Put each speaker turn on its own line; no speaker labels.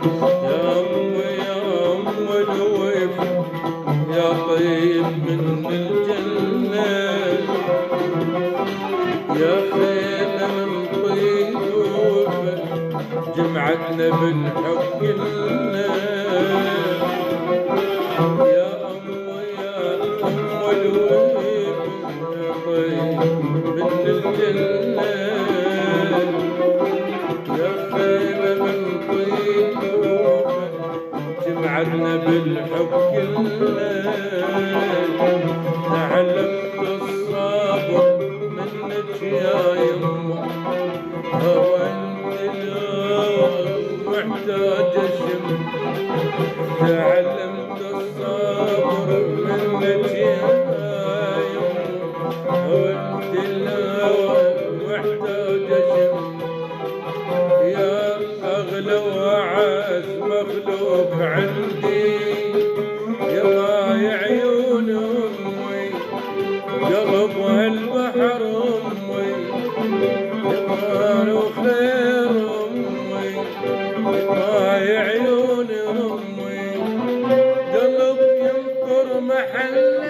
يا أم الوفا يا طيب من الجنة، يا خيل من طيوفة جمعتنا بالحب كلنا. يا أم الوفا يا طيب من الجنة، يا خيل من طيوفة جمعتنا بالحب كلنا. تعلمت الصبر منك يا يمه، هو انت لو محتاج الشم. تعلمت الصبر منك يا يمه، هو انت لو محتاج الشم. يا اغلى واعز مخلوق عندي، يا ضايع عيون امي قلب البحر امي، يا ضال وخير امي ضايع عيون امي، قلب ينطر محل